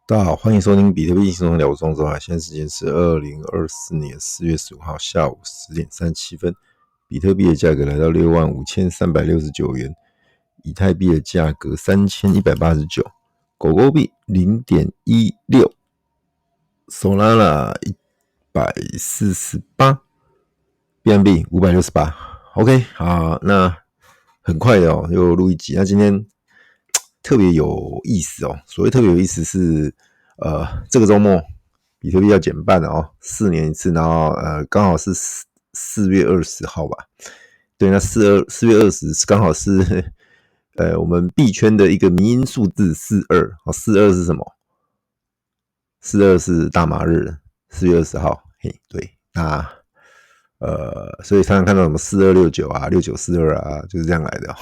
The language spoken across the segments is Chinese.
大家好，欢迎收听比特币轻松聊中周啊，现在时间是2024年4月15号下午10点37分，比特币的价格来到65369元，以太币的价格3189，狗狗币 0.16，Solana 148，BNB 568。OK 好，那很快的又录一集。那今天特别有意思所谓特别有意思是这个周末比特币要减半了4年一次，然后刚好是4月20号吧。对，那4月20刚好是我们币圈的一个迷因数字42是什么？42是大麻日，4月20号。嘿，对，那所以常常看到什么4269啊、6942啊，就是这样来的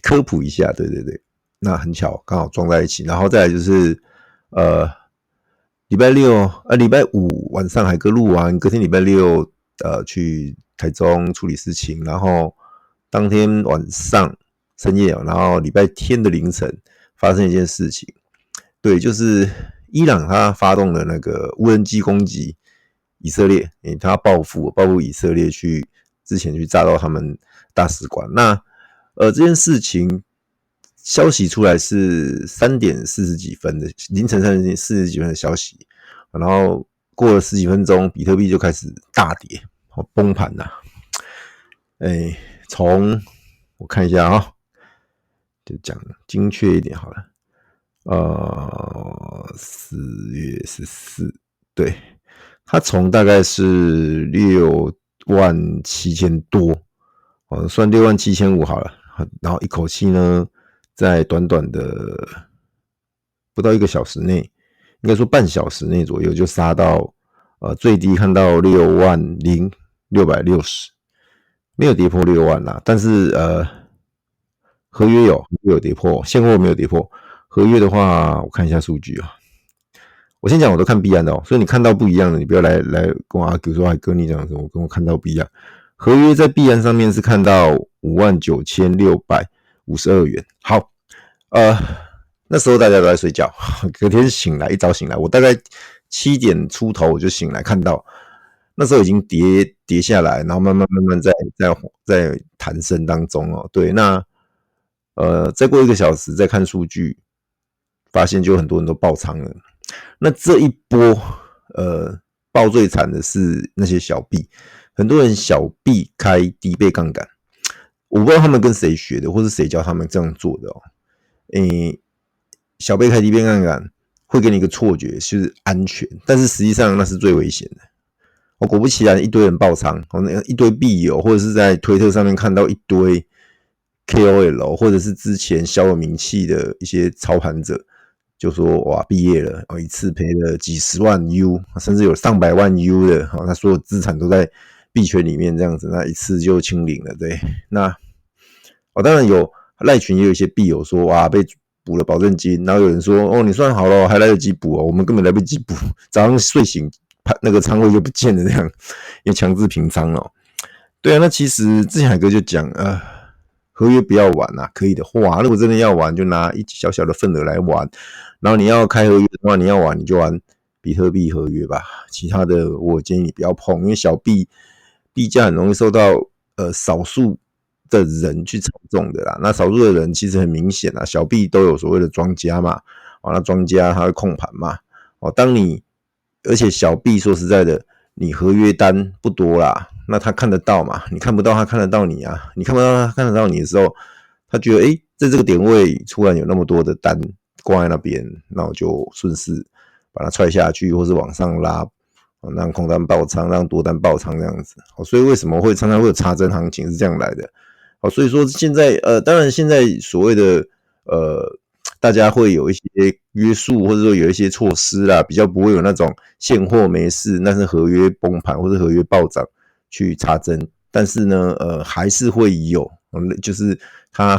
科普一下，对对对。那很巧，刚好撞在一起。然后再来就是礼拜五晚上海哥录完，隔天礼拜六去台中处理事情，然后当天晚上深夜然后礼拜天的凌晨发生一件事情。对，就是伊朗他发动了那个无人机攻击以色列，他报复以色列之前去炸到他们大使馆。那这件事情消息出来是3点40几分的，凌晨3点40几分的消息，然后过了10几分钟，比特币就开始大跌，崩盘了。从我看一下就讲精确一点好了。4月14，对，它从大概是67000多，算67500好了，然后一口气呢，在短短的不到1个小时内，应该说半小时内左右就杀到最低看到60660，没有跌破6万啦，但是合约有跌破，现货没有跌破。合约的话，我看一下数据我先讲，我都看币安的所以你看到不一样的，你不要来跟我argue说哥你讲什么，跟我看到不一样。合约在币安上面是看到59652元。好，那时候大家都在睡觉，隔天一早醒来，我大概7点出头我就醒来，看到那时候已经跌下来，然后慢慢在弹升当中对，那再过1个小时再看数据，发现就很多人都爆仓了。那这一波爆最惨的是那些小币，很多人小币开低倍杠杆，我不知道他们跟谁学的，或是谁教他们这样做的小币开低倍杠杆会给你一个错觉是安全，但是实际上那是最危险的。果不其然，一堆人爆仓，一堆币友，或者是在推特上面看到一堆 KOL， 或者是之前小有名气的一些操盘者，就说哇毕业了，一次赔了几十万 U， 甚至有上百万 U 的，他所有资产都在币圈里面这样子，那一次就清零了。对，那当然有赖群也有一些币友说哇被补了保证金，然后有人说你算好了还来得及补我们根本来不及补，早上睡醒那个仓位就不见了这样，因为强制平仓对啊，那其实之前海哥就讲合约不要玩可以的话，如果真的要玩就拿一小小的份额来玩，然后你要开合约的话，你要玩你就玩比特币合约吧，其他的我建议你不要碰，因为小币价很容易受到少数的人去操纵的啦。那少数的人其实很明显小币都有所谓的庄家嘛，那庄家他会控盘嘛，而且小币说实在的，你合约单不多啦，那他看得到嘛？你看不到他看得到你啊，你看不到他看得到你的时候，他觉得在这个点位突然有那么多的单挂在那边，那我就顺势把它踹下去，或是往上拉，让空单爆仓，让多单爆仓这样子。所以为什么会常常会有插针行情是这样来的？所以说现在当然现在所谓的大家会有一些约束，或者说有一些措施啦，比较不会有那种现货没事，但是合约崩盘或者合约暴涨去插针。但是呢，还是会有，就是他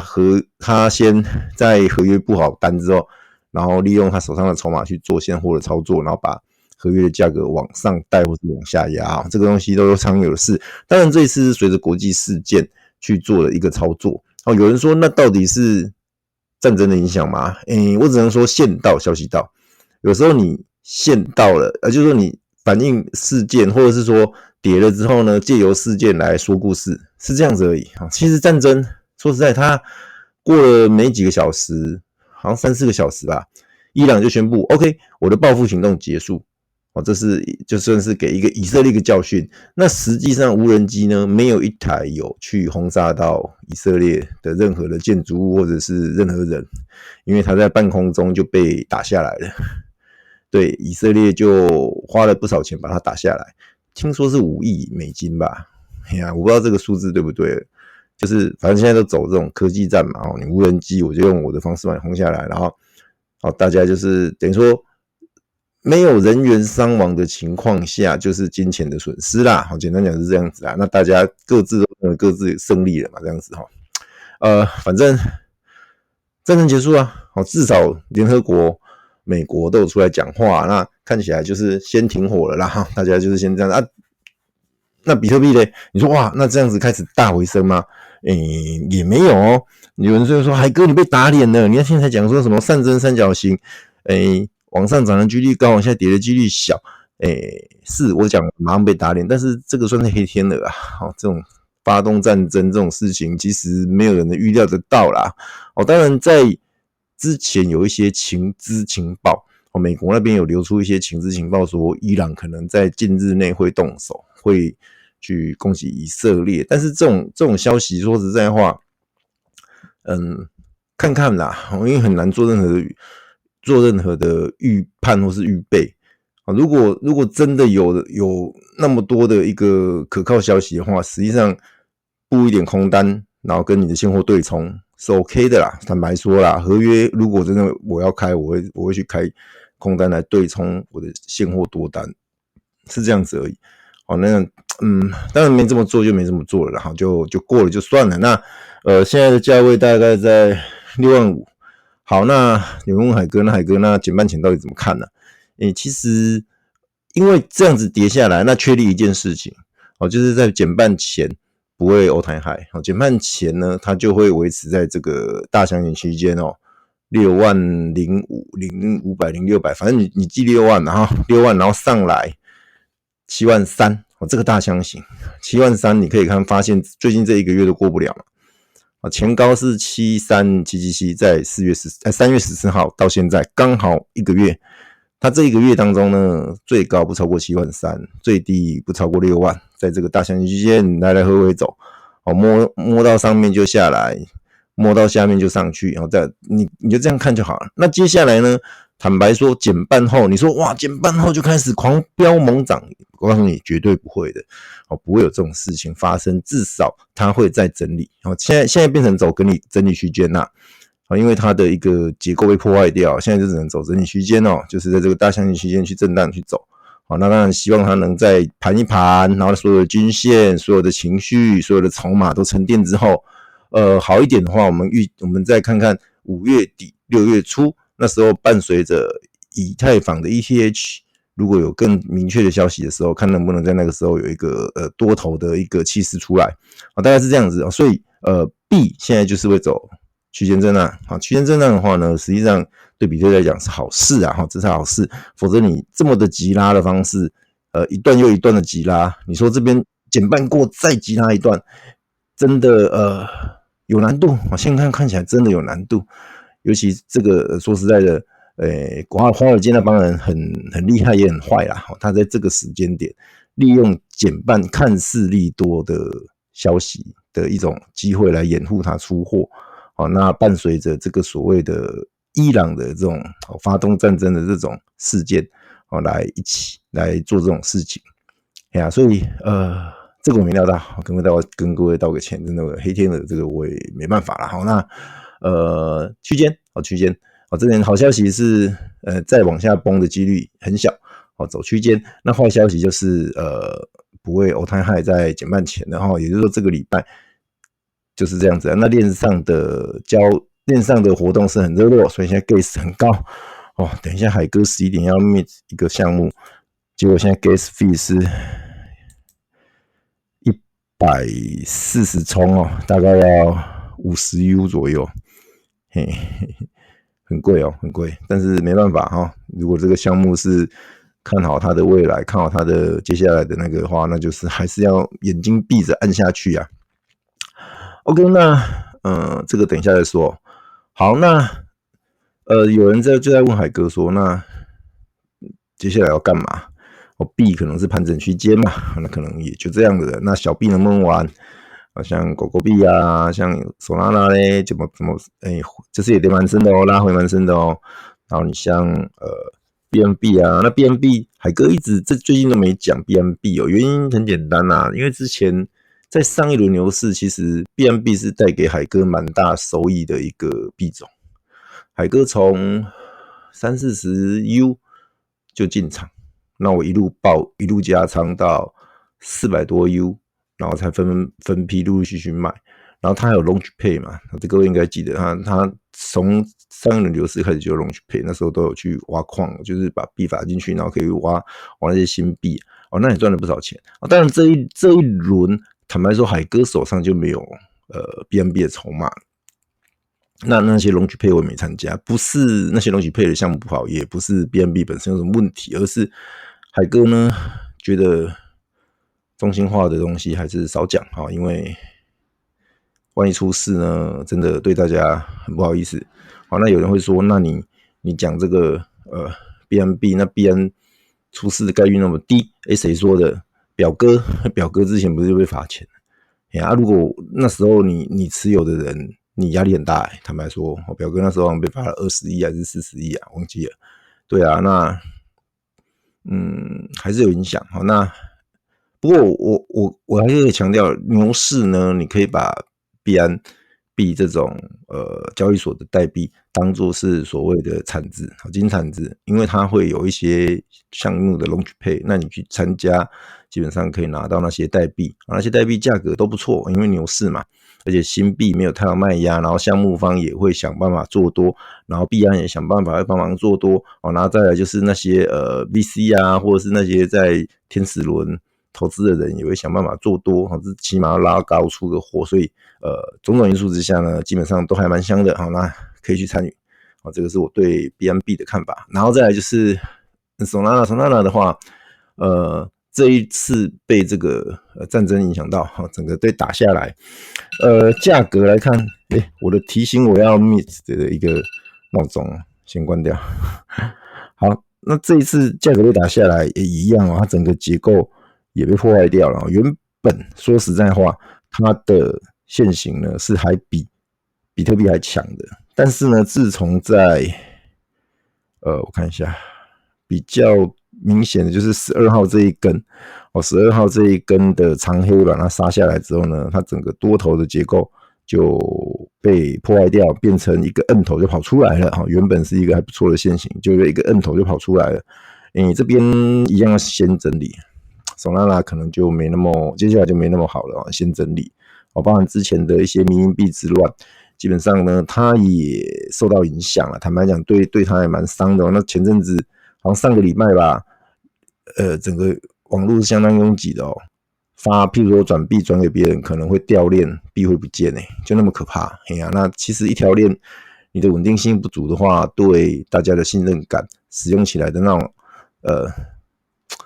先在合约布好单之后，然后利用他手上的筹码去做现货的操作，然后把合约的价格往上带或是往下压，这个东西都常有的事。当然这一次是随着国际事件去做的一个操作。有人说那到底是战争的影响吗？我只能说线到消息到。有时候你线到了，就是说你反映事件，或者是说跌了之后呢，借由事件来说故事，是这样子而已。其实战争说实在，它过了没几个小时，好像3-4个小时吧，伊朗就宣布 OK， 我的报复行动结束。这是就算是给以色列一个教训。那实际上无人机呢，没有一台有去轰炸到以色列的任何的建筑物或者是任何人，因为它在半空中就被打下来了。对，以色列就花了不少钱把它打下来，听说是5亿美金吧。我不知道这个数字对不对，就是反正现在都走这种科技战嘛，你无人机我就用我的方式把你轰下来，然后大家就是等于说没有人员伤亡的情况下，就是金钱的损失啦。好，简单讲是这样子啊。那大家各自都各自胜利了嘛，这样子哈。反正战争结束啊，至少联合国、美国都有出来讲话，那看起来就是先停火了啦。大家就是先这样啊。那比特币呢？你说哇，那这样子开始大回升吗？也没有哦。有人就说海哥你被打脸了，你看现在讲说什么上升三角形，往上涨的几率高，往下跌的几率小。是我讲马上被打脸，但是这个算是黑天鹅啊。这种发动战争这种事情，其实没有人能预料得到啦。当然在之前有一些情资情报，美国那边有流出一些情资情报，说伊朗可能在近日内会动手，会去攻击以色列。但是这种消息，说实在话，看看啦，因为很难做任何的预判或是预备。如果真的有那么多的一个可靠消息的话，实际上布一点空单，然后跟你的现货对冲是 OK 的啦。坦白说啦，合约如果真的我要开，我会去开空单来对冲我的现货多单，是这样子而已。那当然没这么做就没这么做了啦，就过了就算了。那现在的价位大概在65000。好，那有人问海哥，那减半前到底怎么看呢？其实因为这样子跌下来，那确立一件事情，就是在减半前不会 all time high，减半前呢，它就会维持在这个大箱型区间60500、0600，反正你记6万，然后6万，然后上来73000，这个大箱型73000，你可以发现最近这一个月都过不了了。前高是73777，在3月14号到现在刚好1个月。它这一个月当中呢，最高不超过73000，最低不超过6万，在这个大箱型区间来来回回走，摸到上面就下来，摸到下面就上去，然后再你就这样看就好了。那接下来呢，坦白说减半后，你说哇减半后就开始狂飙猛涨，我告诉你绝对不会的，不会有这种事情发生，至少它会在整理。现在变成走整理区间啦。因为它的一个结构被破坏掉，现在就只能走整理区间就是在这个大箱型区间去震荡去走。那当然希望它能再盘一盘，然后所有的均线、所有的情绪、所有的筹码都沉淀之后，好一点的话，我们再看看5月底、6月初，那时候伴随着以太坊的 ETH， 如果有更明确的消息的时候，看能不能在那个时候有一个多头的一个气势出来。大概是这样子。所以币现在就是会走区间震荡。区间震荡的话呢，实际上对比特币来讲是好事啊，这是好事。否则你这么的急拉的方式，一段又一段的急拉，你说这边减半过再急拉一段，真的有难度。现在看起来真的有难度，尤其这个说实在的，华尔街那帮人很厉害也很坏啦。他在这个时间点利用减半看似利多的消息的一种机会来掩护他出货。那伴随着这个所谓的伊朗的这种发动战争的这种事件，来一起来做这种事情。所以这个我没料到，跟各位道个歉，真的黑天鹅这个我也没办法啦。好，那区间，这边好消息是再往下崩的几率很小，走区间。那坏消息就是不会 all time high 在减半前的，也就是说这个礼拜就是这样子。那链上的活动是很热络，所以现在 gas 很高。等一下海哥11点要 meet 一个项目，结果现在 gas fee 是140冲大概要50U 左右，很贵很贵。但是没办法如果这个项目是看好它的未来，看好它的接下来的那个话，那就是还是要眼睛闭着按下去啊。OK， 那这个等一下再说。好，那有人就在问海哥说，那接下来要干嘛？币可能是盘整区间嘛，那可能也就这样的。那小币能不能玩？像狗狗币啊，像索拉拉嘞，怎么这次也跌蛮深的哦，拉回蛮深的哦。然后你像BNB 啊，那 BNB 海哥一直最近都没讲 BNB 哦，原因很简单啦，因为之前在上一轮牛市，其实 BNB 是带给海哥蛮大收益的一个币种。海哥从30-40 U 就进场，那我一路爆一路加仓到400多 U， 然后才分批陆陆续续卖。然后他还有 Launch Pay 嘛，这各位应该记得他从上一轮牛市开始就有 Launch Pay， 那时候都有去挖矿，就是把币打进去，然后可以挖那些新币哦，那也赚了不少钱。当然这一轮坦白说，海哥手上就没有BNB 的筹码。那些Launch Pay我也没参加，不是那些Launch Pay的项目不好，也不是 BNB 本身有什么问题，而是海哥呢觉得中心化的东西还是少讲哈，因为万一出事呢，真的对大家很不好意思。好，那有人会说，那你讲这个BNB， 那 BN 出事的概率那么低，谁说的？表哥之前不是就被罚钱了？如果那时候你持有的人，你压力很大坦白说，我表哥那时候被罚了20亿还是40亿啊，忘记了。对啊，那还是有影响。好，那不过我还是可以强调，牛市呢，你可以把币这种交易所的代币当作是所谓的产值，金产值，因为它会有一些项目的 Launch Pay， 那你去参加，基本上可以拿到那些代币，那些代币价格都不错，因为牛市嘛，而且新币没有太阳卖压，然后项目方也会想办法做多，然后币安也想办法会帮忙做多，然后再来就是那些VC 啊，或者是那些在天使轮投资的人也会想办法做多，起码要拉高出个货，所以种种因素之下呢，基本上都还蛮香的，那可以去参与，这个是我对 BNB 的看法。然后再来就是Solana 的话，这一次被这个战争影响到，整个被打下来，价格来看，我的提醒我要 miss 的一个闹钟先关掉。好，那这一次价格被打下来也一样它整个结构也被破坏掉了。原本说实在话，它的现行呢是还比比特币还强的，但是呢，自从在我看一下，比较明显的就是12号这一根，12号这一根的长黑把它杀下来之后呢，它整个多头的结构就被破坏掉，变成一个摁头就跑出来了。原本是一个还不错的线型，就一个摁头就跑出来了。这边一样要先整理，Solana 可能就没那么，接下来就没那么好了，先整理。包含之前的一些民营币之乱，基本上呢，它也受到影响了。坦白讲，对它也蛮伤的。那前阵子好像上个礼拜吧，整个网络是相当拥挤的譬如说转币转给别人，可能会掉链，币会不见就那么可怕。那其实一条链你的稳定性不足的话，对大家的信任感，使用起来的那种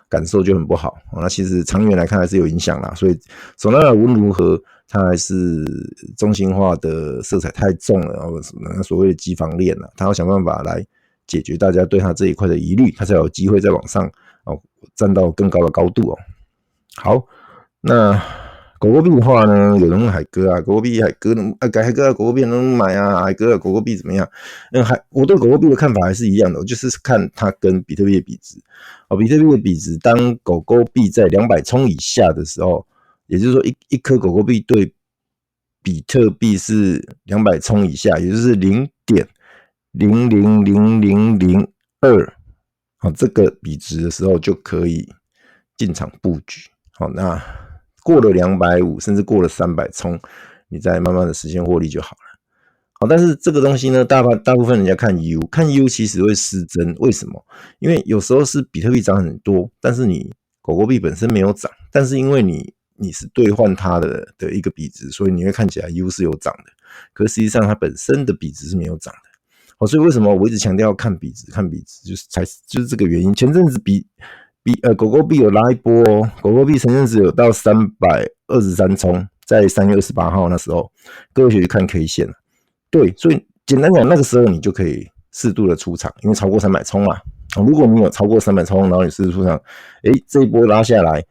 感受就很不好。那其实长远来看还是有影响啦。所以Solana无论如何，它还是中心化的色彩太重了，所谓的机房链它要想办法来解决大家对它这一块的疑虑，它才有机会再往上站到更高的高度好，那狗狗币的话呢，有人问海哥狗狗币海哥狗狗币能买海哥狗狗币怎么样？我对狗狗币的看法还是一样的，就是看它跟比特币的比值。比特币的比值，当狗狗币在200冲以下的时候，也就是说一颗狗狗币对比特币是200冲以下，也就是 0.000002 这个比值的时候就可以进场布局。那过了250甚至过了300冲，你再慢慢的实现获利就好了。但是这个东西呢，大部分人家看 U 其实会失真，为什么？因为有时候是比特币涨很多，但是你狗狗币本身没有涨，但是因为你是兑换它的一个比值，所以你会看起来 U 是有涨的，可是实际上它本身的比值是没有涨的。所以为什么我一直强调看比值，就是这个原因。前阵子狗狗币有拉一波哦，狗狗币前阵子有到323冲，在3月28号那时候，各位可以去看 K 线了。对，所以简单讲，那个时候你就可以适度的出场，因为超过300冲嘛。如果你有超过300冲，然后你适度出场，这一波拉下来，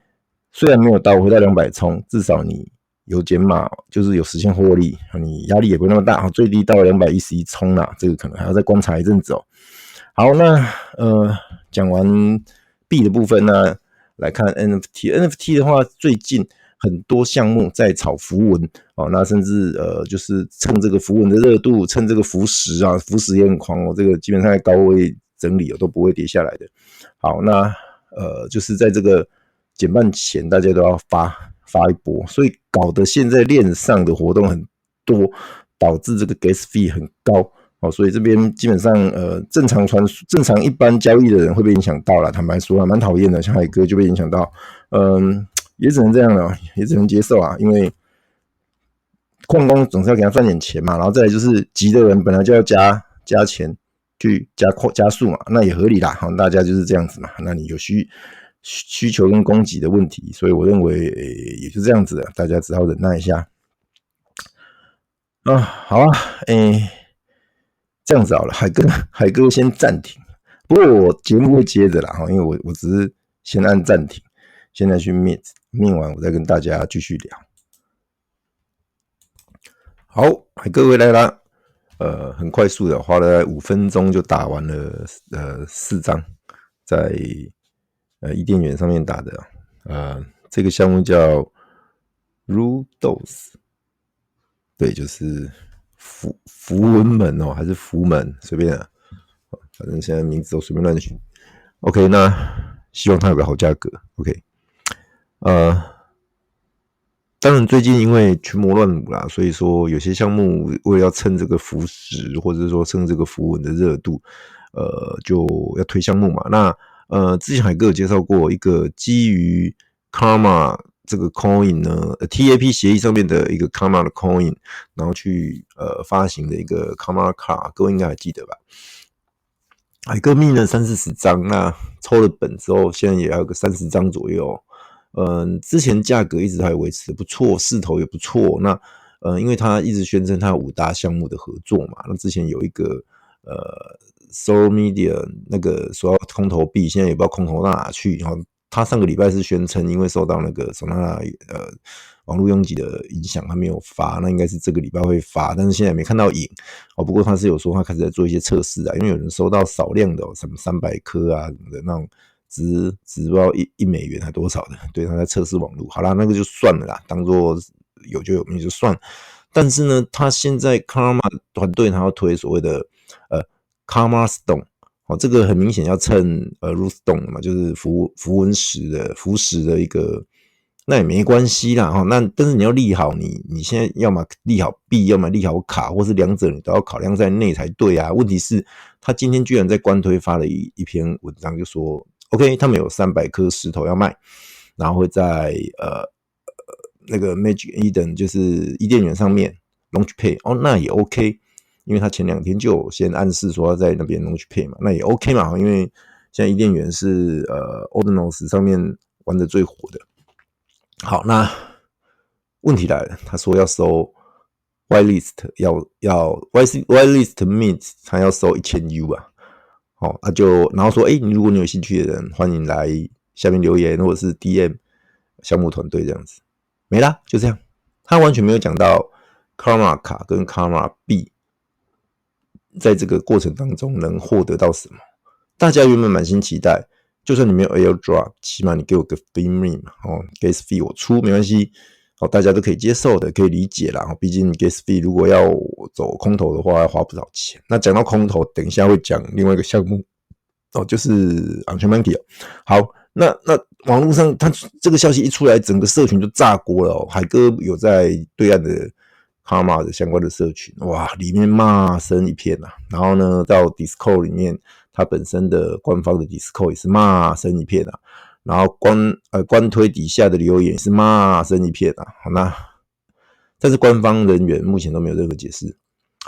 虽然没有回到200冲，至少你有减码，就是有实现获利，你压力也不会那么大，最低到211冲啦，这个可能还要再观察一阵子哦。好，那讲完币的部分呢，来看 NFT。NFT 的话，最近很多项目在炒符文哦，那甚至就是趁这个符文的热度，趁这个符石啊，符石也很狂哦，这个基本上在高位整理都不会跌下来的。好，那就是在这个减半前，大家都要发一波，所以搞得现在链上的活动很多，导致这个 gas fee 很高。所以这边基本上正常一般交易的人会被影响到啦，坦白说蛮讨厌的，像海哥就被影响到，也只能这样了，也只能接受啊，因为矿工总是要给他赚点钱嘛，然后再来就是急的人本来就要加钱去加速嘛，那也合理啦，好，大家就是这样子嘛，那你有需求跟供给的问题，所以我认为也就这样子的，大家只好忍耐一下啊，好啊，这样子好了，海哥先暂停。不过我节目会接着啦，因为我只是先按暂停，现在去灭完，我再跟大家继续聊。好，海哥回来啦，很快速的，花了5分钟就打完了4张，在伊甸园上面打的，这个项目叫 Rudos， 对，就是符文门哦，还是符门，随便啊，反正现在名字都随便乱取。OK， 那希望它有个好价格。OK， 当然最近因为群魔乱舞啦，所以说有些项目为了要蹭这个符石，或者说蹭这个符文的热度，就要推项目嘛。那之前海哥有介绍过一个基于 Karma 这个 coin 呢，TAP 协议上面的一个 Karma 的 coin， 然后去发行的一个 Karma card， 各位应该还记得吧？海哥密了30-40张，那抽了本之后，现在也要有个30张左右。之前价格一直还维持的不错，势头也不错。那因为他一直宣称他有5大项目的合作嘛，那之前有一个Soul Media 那个说要空投币，现在也不知道空投到哪去。然后他上个礼拜是宣称，因为受到那个Solana网络拥挤的影响，他没有发，那应该是这个礼拜会发，但是现在没看到影哦。不过他是有说他开始在做一些测试啊，因为有人收到少量的什么300颗啊什么的那种。值不知道1美元还多少的，对，他在测试网络，好啦，那个就算了啦，当做有就有，没就算。但是呢，他现在 Karma 团队他要推所谓的Karma Stone，这个很明显要蹭Root Stone 嘛，就是符文石的符石的一个，那也没关系啦，那但是你要立好你现在要么立好币，要么立好卡，或是两者你都要考量在内才对啊。问题是，他今天居然在官推发了一篇文章，就说。OK， 他们有300颗石头要卖，然后会在那个 Magic Eden 就是伊甸园上面 Launch Pay 那也 OK， 因为他前2天就有先暗示说要在那边 Launch Pay 嘛，那也 OK 嘛，因为现在伊甸园是Ordinals 上面玩的最火的。好，那问题来了，他说要收 Whitelist 要 Whitelist Mint， 他要收1000U 啊。然后说，如果你有兴趣的人，欢迎来下面留言，或者是 DM 项目团队这样子，没啦，就这样。他完全没有讲到 Karma 卡跟 Karma 币在这个过程当中能获得到什么。大家原本满心期待，就算你没有 Airdrop， 起码你给我个 Fee 嘛，Gas Fee 我出没关系。大家都可以接受的，可以理解啦。毕竟 Gas Fee 如果要走空头的话，要花不少钱。那讲到空头，等一下会讲另外一个项目就是 Anchamanki。好，那网络上他这个消息一出来，整个社群就炸锅了。海哥有在对岸的 Karma 的相关的社群，哇，里面骂声一片啊。然后呢，到 Discord 里面，他本身的官方的 Discord 也是骂声一片啊。然后官推底下的留言是骂声一片啊，但是官方人员目前都没有任何解释，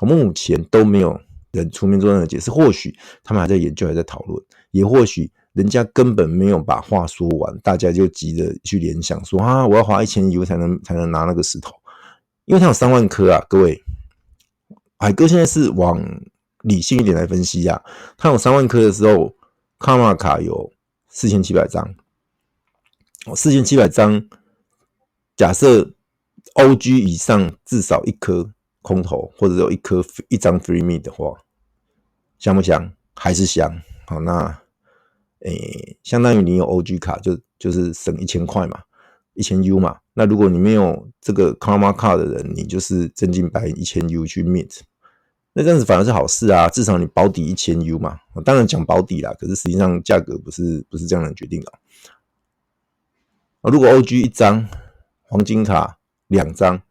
目前都没有人出面做任何解释，或许他们还在研究，还在讨论，也或许人家根本没有把话说完，大家就急着去联想说啊，我要花1000U 才能拿那个石头，因为它有3万颗啊，各位，海哥现在是往理性一点来分析啊，它有3万颗的时候，卡玛卡有4700张，4700张，假设 OG 以上至少1颗空投，或者有一张 free meet 的话，香不香？还是香。好，那相当于你有 OG 卡，就是省1000块嘛，1000U 嘛。那如果你没有这个 Karma 卡的人，你就是真金白银1000U 去 meet， 那这样子反而是好事啊，至少你保底1000U 嘛。当然讲保底啦，可是实际上价格不是这样能决定的。如果 OG 1张，黄金卡2张，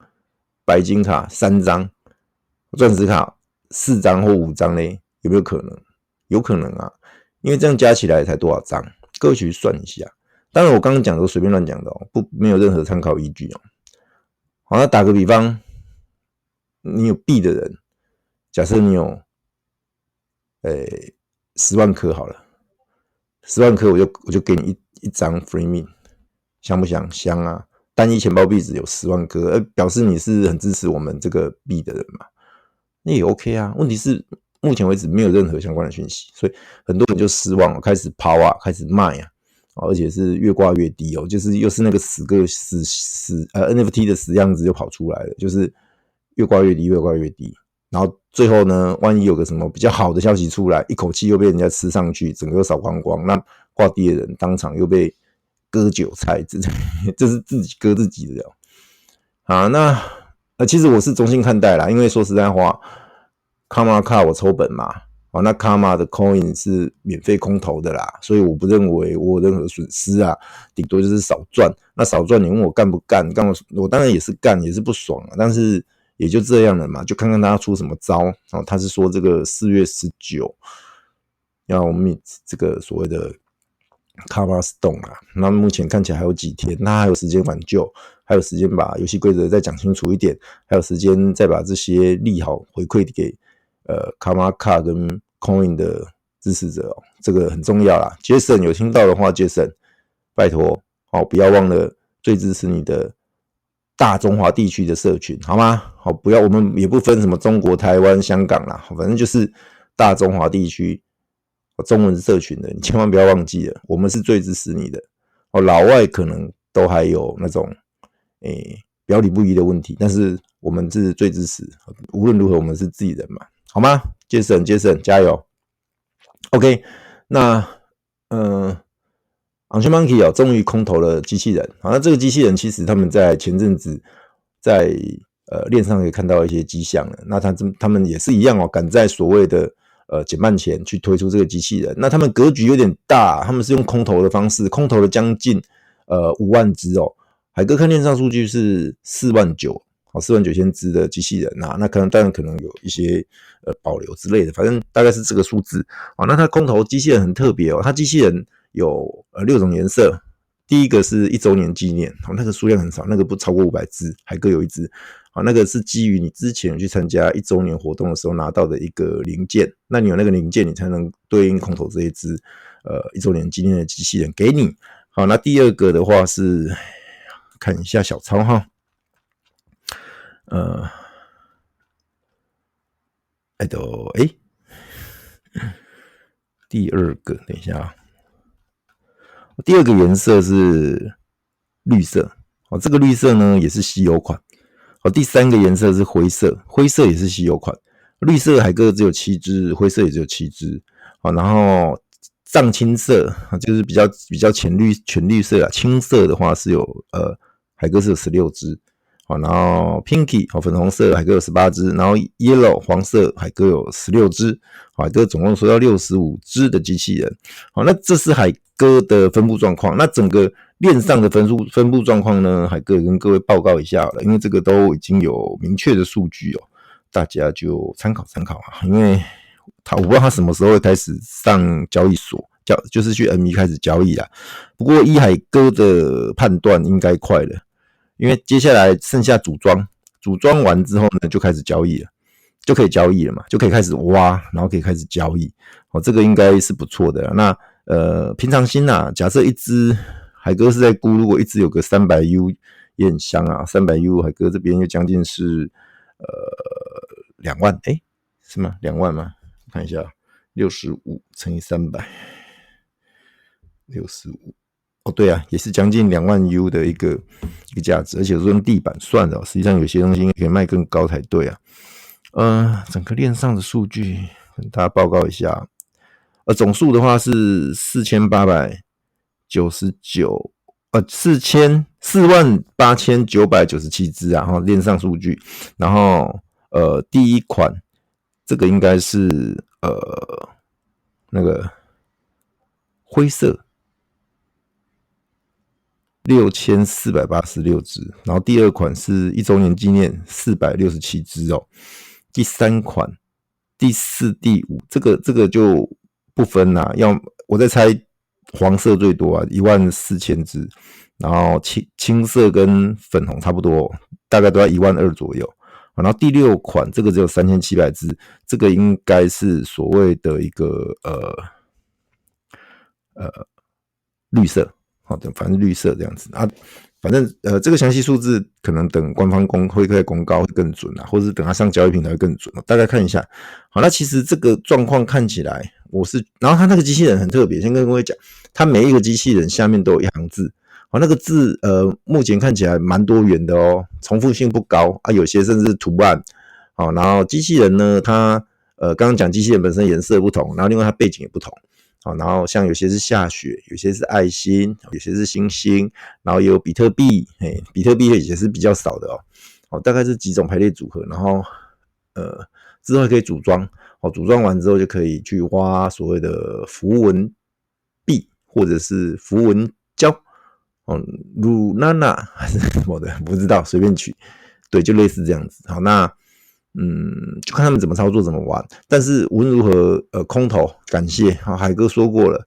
白金卡3张，钻石卡4张或5张呢？有没有可能？有可能啊，因为这样加起来才多少张？各位去算一下。当然我刚刚讲的都随便乱讲的没有任何参考依据好，那打个比方，你有币的人，假设你有10万颗好了，10万颗我就给你一张 free mint， 香不香？香啊！单一钱包币值有10万颗，表示你是很支持我们这个币的人嘛，那也 OK 啊。问题是目前为止没有任何相关的讯息，所以很多人就失望，开始抛啊，开始卖啊，而且是越挂越低就是又是那个NFT 的死样子就跑出来了，就是越挂越低，越挂越低。然后最后呢，万一有个什么比较好的消息出来，一口气又被人家吃上去，整个又扫光光，那挂低的人当场又被割韭菜，这是自己割自己的好，那其实我是中性看待啦，因为说实在话 ，Karma 卡我抽本嘛，那 Karma 的 coin 是免费空投的啦，所以我不认为我有任何损失啊，顶多就是少赚。那少赚，你问我干不干？我当然也是干，也是不爽啊，但是也就这样了嘛，就看看他出什么招。他是说这个4月19要 meet 这个所谓的 Karma Stone 啊，那目前看起来还有几天，那还有时间挽救，还有时间把游戏规则再讲清楚一点，还有时间再把这些利好回馈给Karma Card 跟 Coin 的支持者这个很重要啦。Jason 有听到的话 ，Jason 拜托不要忘了最支持你的大中华地区的社群，好吗？好，不要，我们也不分什么中国、台湾、香港啦，反正就是大中华地区中文社群的，你千万不要忘记了，我们是最支持你的。老外可能都还有那种表里不一的问题，但是我们是最支持，无论如何我们是自己人嘛，好吗？ Jason 加油。 OK， 那Ancient Monkey 终于空投了机器人。好，那这个机器人其实他们在前阵子在链上可以看到一些迹象了。那他们也是一样赶在所谓的减半前去推出这个机器人。那他们格局有点大，他们是用空投的方式，空投了将近5万只海哥看链上数据是4万9，49000只的机器人啊。那当然可能有一些保留之类的，反正大概是这个数字。那它空投机器人很特别它机器人有6种颜色。第一个是1周年纪念，那个数量很少，那个不超过500只，海哥有一只。那个是基于你之前去参加1周年活动的时候拿到的一个零件，那你有那个零件，你才能对应空投这一只1周年纪念的机器人给你。好，那第二个的话是看一下小抄哈，第二个，等一下第二个颜色是绿色，这个绿色呢也是稀有款。第三个颜色是灰色，灰色也是稀有款。绿色海哥只有7只，灰色也只有7只。然后藏青色就是比较浅绿色青色的话是有海哥是有16只。然后 Pinky 粉红色海哥有18只，然后 Yellow 黄色海哥有16只。海哥总共收到65只的机器人。那这是海哥的分布状况。那整个链上的分布状况呢，海哥也跟各位报告一下了，因为这个都已经有明确的数据大家就参考因为我不知道他什么时候会开始上交易所，就是去 ME 开始交易啦。不过依海哥的判断应该快了，因为接下来剩下组装完之后呢就开始交易了。就可以交易了嘛，就可以开始挖，然后可以开始交易。这个应该是不错的啦。那平常心啦，假设一只海哥是在估，如果一只有个300U 也很香啊，300U 海哥这边又将近是2万，是吗？2万吗？我看一下，65乘以300，65。对啊，也是将近2万 U 的一个价值，而且是用地板算的实际上有些东西应该可以卖更高才对啊。整个链上的数据跟大家报告一下，总数的话是4899，48997只啊，链上数据。然后第一款这个应该是那个灰色6486只，然后第二款是1周年纪念467只哦。第三款、第四、第五，这个就不分啦。我在猜黄色最多啊，14000只，然后青色跟粉红差不多，大概都在12000左右。然后第六款这个只有3700只，这个应该是所谓的一个绿色，好的，反正绿色这样子啊。反正这个详细数字可能等官方会再公告会更准啊，或者是等它上交易平台会更准。大概看一下。好，那其实这个状况看起来，然后它那个机器人很特别，先跟各位讲，它每一个机器人下面都有一行字。好，那个字目前看起来蛮多元的哦，重复性不高啊，有些甚至是图案。好，然后机器人呢，它刚刚讲机器人本身颜色不同，然后另外它背景也不同。好，然后像有些是下雪，有些是爱心，有些是星星，然后也有比特币，比特币也是比较少的哦。好，大概是几种排列组合，然后之后可以组装，组装完之后就可以去挖所谓的符文币或者是符文胶，Lunana 还是什么的，不知道，随便取，对，就类似这样子。好，那就看他们怎么操作怎么玩，但是无论如何空头感谢海哥说过了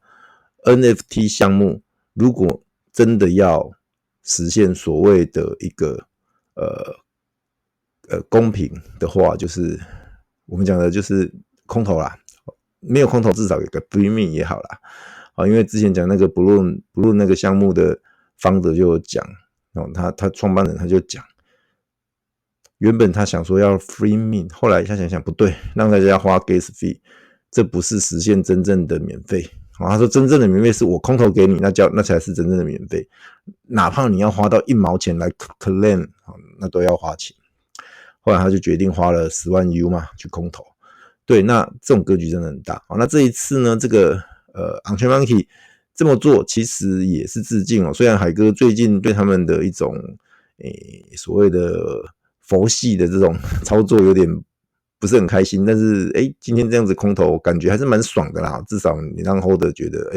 NFT 项目如果真的要实现所谓的一个公平的话，就是我们讲的就是空头啦，没有空头至少有个 free mint 也好啦。因为之前讲那个 Bloom 那个项目的founder就有讲他创办人他就讲原本他想说要 free mint， 后来他想不对，让大家花 gas fee， 这不是实现真正的免费。他说真正的免费是我空投给你，那才是真正的免费，哪怕你要花到1毛钱来 claim， 那都要花钱。后来他就决定花了10万 U 嘛去空投。对，那这种格局真的很大。那这一次呢，这个OnChainMonkey 这么做其实也是致敬哦。虽然海哥最近对他们的一种所谓的佛系的这种操作有点不是很开心，但是今天这样子空投感觉还是蛮爽的啦，至少你让 holder 觉得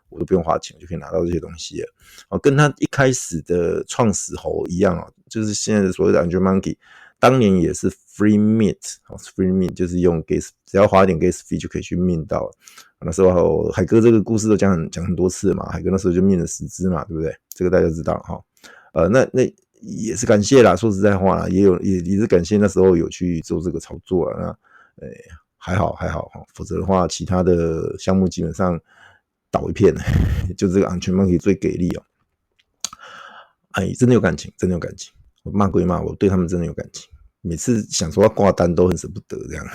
我都不用花钱就可以拿到这些东西了。跟他一开始的创始猴一样就是现在的所谓的 OnChainMonkey 当年也是 free mint，free mint 就是用 gas， 只要花一点 gas fee 就可以去 mint 到。那时候海哥这个故事都讲很多次嘛，海哥那时候就 mint 了10只嘛，对不对？这个大家知道那也是感谢啦，说实在话啦，也是感谢那时候有去做这个操作啦。那还好否则的话其他的项目基本上倒一片，就这个 OnChainMonkey 最给力真的有感情，我骂归骂，我对他们真的有感情，每次想说要挂单都很舍不得这样。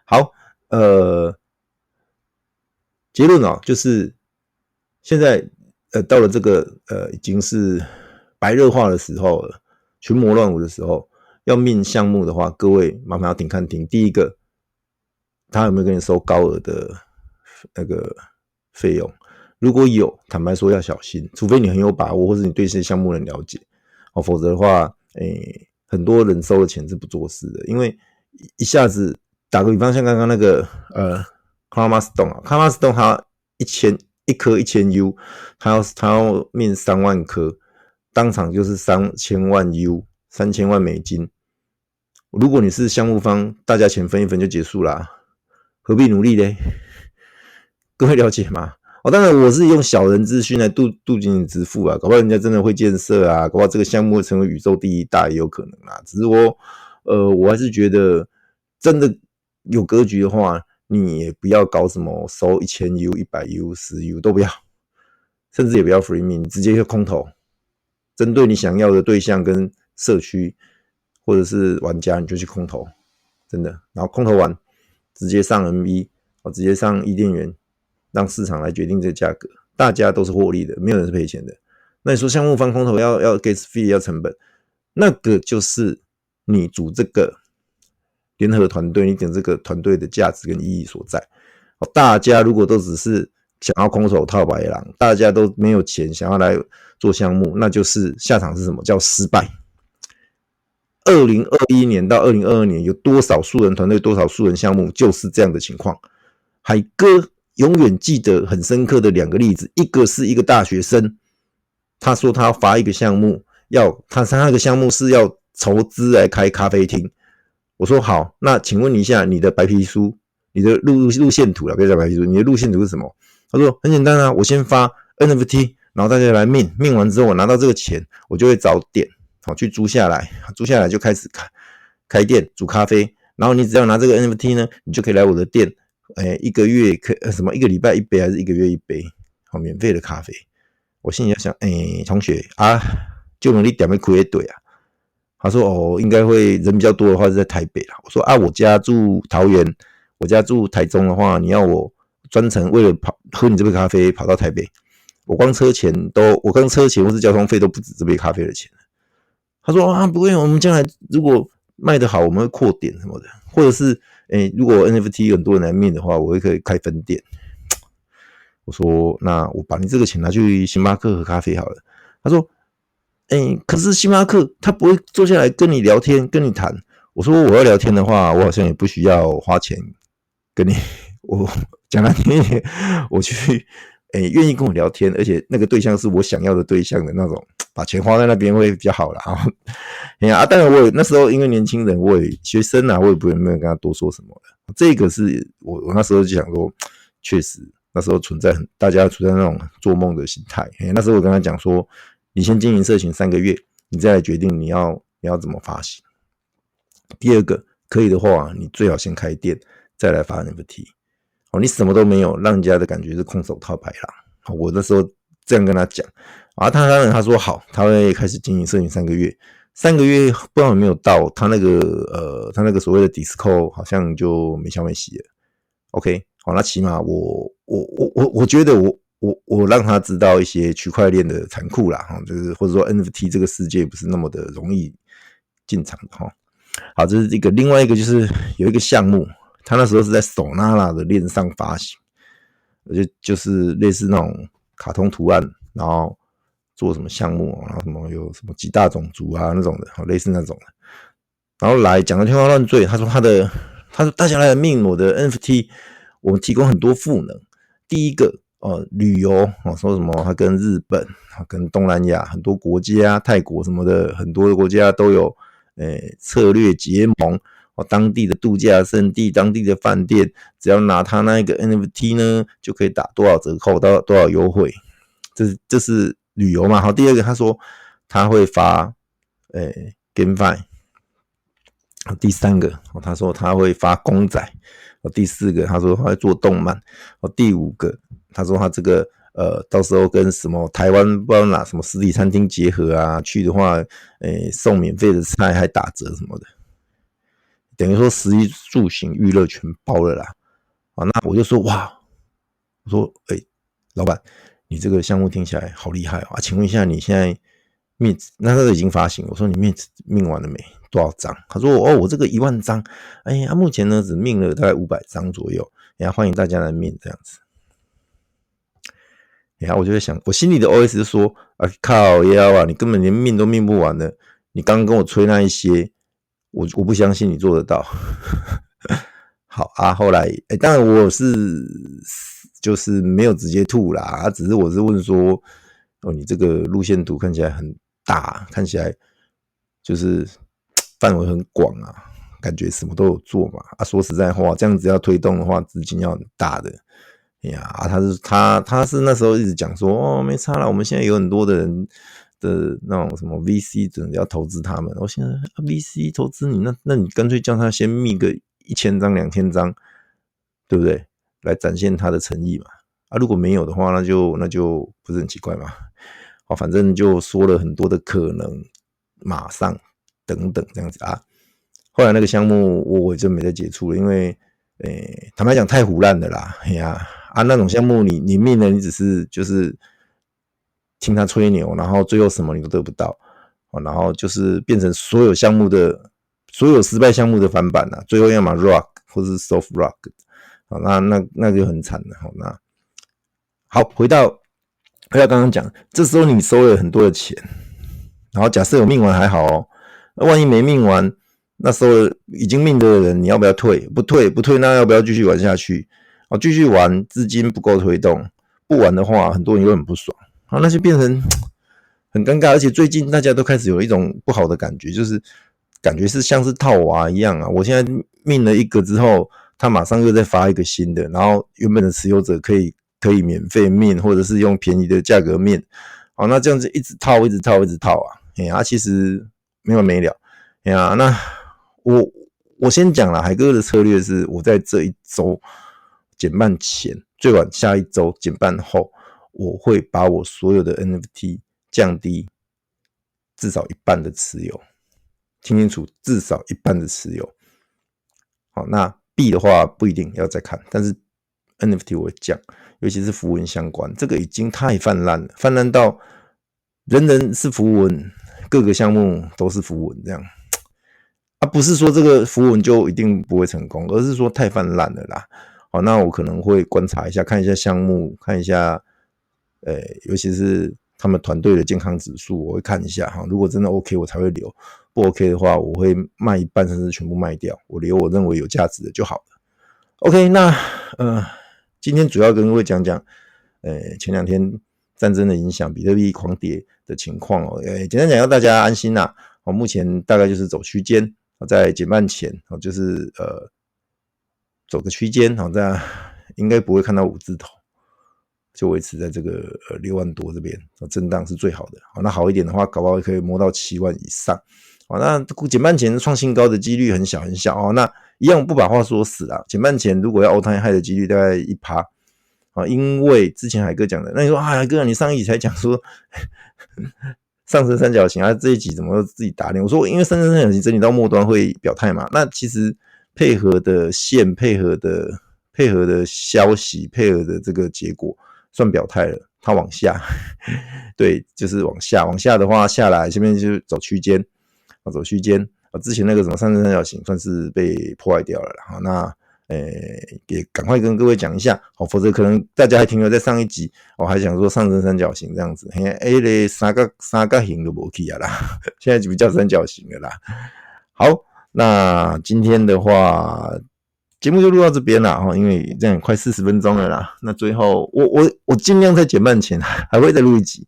好，结论就是现在到了这个已经是白热化的时候了，群魔乱舞的时候，要命项目的话，各位麻烦要听看听。第一个，他有没有跟你收高额的那个费用？如果有，坦白说要小心，除非你很有把握，或是你对这些项目很了解否则的话，很多人收了钱是不做事的，因为一下子打个比方，像刚刚那个Karma Stone 它一颗1000U， 它要命3万颗，当场就是3000万 U， 3000万美金。如果你是项目方，大家钱分一分就结束啦，何必努力呢？各位了解吗？当然我是用小人之心来镀金之腹搞不好人家真的会建设搞不好这个项目会成为宇宙第一大也有可能啦。只是我还是觉得真的有格局的话，你也不要搞什么收1000U、100U、10U 都不要，甚至也不要 free mint， 你直接就空投，针对你想要的对象跟社区或者是玩家，你就去空投，真的。然后空投完，直接上 MV， 直接上伊甸园，让市场来决定这个价格，大家都是获利的，没有人是赔钱的。那你说项目方空投要 gas fee 要成本，那个就是你组这个联合团队，你等这个团队的价值跟意义所在。大家如果都只是想要空手套白狼，大家都没有钱想要来做项目，那就是下场是什么？叫失败。2021年到2022年有多少素人团队，多少素人项目，就是这样的情况。海哥永远记得很深刻的2个例子，一个是一个大学生，他说他要发一个项目，他那个项目是要筹资来开咖啡厅。我说好，那请问一下你的白皮书，你的路线图啦，不要讲白皮书，你的路线图是什么？他说很简单啊，我先发 NFT， 然后大家来mint完之后，我拿到这个钱，我就会找点去租下来就开始开店煮咖啡，然后你只要拿这个 NFT 呢，你就可以来我的店，一个月一个礼拜1杯还是一个月1杯，免费的咖啡。我心里在想，同学啊，就能你点要开的对啊。他说应该会人比较多的话是在台北啦。我说我家住桃园，我家住台中的话，你要我专程为了喝你这杯咖啡跑到台北，我光车钱或是交通费都不止这杯咖啡的钱。他说不会，我们将来如果卖得好，我们会扩点什么的，或者是如果 NFT 很多人来mint的话，我会可以开分店。我说那我把你这个钱拿去星巴克喝咖啡好了。他说可是星巴克他不会坐下来跟你聊天跟你谈。我说我要聊天的话，我好像也不需要花钱跟你，我讲难听一点，我去愿意跟我聊天，而且那个对象是我想要的对象的那种，把钱花在那边会比较好啦。当然我那时候因为年轻人，我也学生啊，我也没有跟他多说什么了。这个是我那时候就想说，确实那时候大家存在那种做梦的心态。那时候我跟他讲说，你先经营社群3个月，你再来决定你要怎么发行。第二个，可以的话，你最好先开店，再来发 NFT。你什么都没有，让人家的感觉是空手套白狼。我那时候这样跟他讲，他说好，他会开始经营社群3个月，3个月不知道有没有到，他那个所谓的 Discord 好像就没消没息了。OK， 好，那起码我觉得我让他知道一些区块链的残酷啦，就是或者说 NFT 这个世界不是那么的容易进场的哈。好，这是一个，另外一个就是有一个项目，他那时候是在 Solana 的链上发行，就是类似那种卡通图案，然后做什么项目，然后什么有什么几大种族啊那种的，类似那种的。然后来讲的天花乱坠，他说大家来mint我的 NFT， 我们提供很多赋能。第一个旅游说什么他跟日本跟东南亚很多国家，泰国什么的很多的国家都有策略结盟，当地的度假胜地，当地的饭店，只要拿他那个 NFT 呢，就可以打多少折扣，多少优惠。这是旅游嘛。好，第二个他说他会发GameFi。第三个他说他会发公仔。第四个他说他会做动漫。第五个他说他这个到时候跟什么台湾不知道哪什么实体餐厅结合啊，去的话送免费的菜还打折什么的，等于说食衣住行娱乐全包了啦。那我就说哇，我说老板，你这个项目听起来好厉害啊！请问一下你现在mint那时候已经发行，我说你mint完了没？多少张？他说我这个1万张，目前呢只mint了大概500张左右，欢迎大家来mint这样子。我就在想，我心里的 OS 就说靠腰啊，你根本连mint都mint不完了，你刚刚跟我吹那一些，我不相信你做得到。好啊，后来当然我就是没有直接吐啦，只是我是问说你这个路线图看起来很大，看起来就是范围很广啊，感觉什么都有做嘛。说实在话，这样子要推动的话，资金要很大的。他是那时候一直讲说没差啦，我们现在有很多的人的那种什么 VC 准要投资他们。我现在VC 投资你，那你干脆叫他先密个1000张2000张，对不对？来展现他的诚意嘛。如果没有的话，那就不是很奇怪嘛。反正就说了很多的可能，马上等等这样子啊。后来那个项目我就没再接触了，因为坦白讲太胡乱的啦。那种项目你命了，你只是就是听他吹牛，然后最后什么你都得不到，然后就是变成所有失败项目的翻版啦，最后要么 rock 或是 soft rock， 那就很惨了。那好，回到刚刚讲，这时候你收了很多的钱，然后假设有命完还好哦，万一没命完，那收了已经命的人，你要不要退？不退，那要不要继续玩下去？继续玩，资金不够推动，不玩的话，很多人又很不爽，那就变成很尴尬。而且最近大家都开始有一种不好的感觉，就是感觉是像是套娃一样啊！我现在命了一个之后，他马上又再发一个新的，然后原本的持有者可以免费命，或者是用便宜的价格命，那这样子一直套啊！其实没完没了。那我先讲了，海哥的策略是我在这一周减半前，最晚下一周减半后，我会把我所有的 NFT 降低至少一半的持有。听清楚，至少一半的持有。好，那币的话不一定要再看，但是 NFT 我会降，尤其是符文相关，这个已经太泛滥了，泛滥到人人是符文，各个项目都是符文这样。不是说这个符文就一定不会成功，而是说太泛滥了啦。好，那我可能会观察一下，看一下项目，看一下，尤其是他们团队的健康指数，我会看一下哈。如果真的 OK， 我才会留；不 OK 的话，我会卖一半甚至全部卖掉，我留我认为有价值的就好了。OK， 那今天主要跟各位讲讲，前2天战争的影响，比特币狂跌的情况哦。简单讲，要大家安心啦。目前大概就是走区间，在减半前，就是走个区间，这样应该不会看到5字头。就维持在这个6万多这边，震荡是最好的。那好一点的话，搞不好可以摸到7万以上。那减半前创新高的几率很小很小。那一样不把话说死啦，减半前如果要 all time high 的几率大概 1%。因为之前海哥讲的，那你说海哥你上一集才讲说上升三角形，这一集怎么自己打脸？我说因为上升三角形整理到末端会表态嘛，那其实配合的线、配合的消息、配合的这个结果算表态了，它往下，对，就是往下的话下来，下面就走区间，走区间。之前那个什么上升三角形算是被破坏掉了啦。那也赶快跟各位讲一下，否则可能大家还停留在上一集，还想说上升三角形这样子，嘞三角形都没去啦，现在就不叫三角形了啦。好，那今天的话节目就录到这边了，因为这样快40分钟了啦。那最后我尽量在减半前还会再录一集。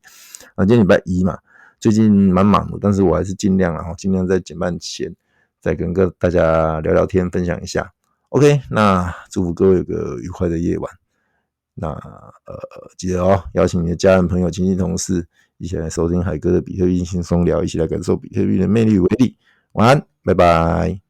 今天礼拜一嘛，最近蛮忙的，但是我还是尽量在减半前再跟大家聊聊天，分享一下。OK， 那祝福各位有个愉快的夜晚。那记得邀请你的家人、朋友、亲戚、同事一起来收听海哥的比特币轻松聊，一起来感受比特币的魅力与威力。晚安，拜拜。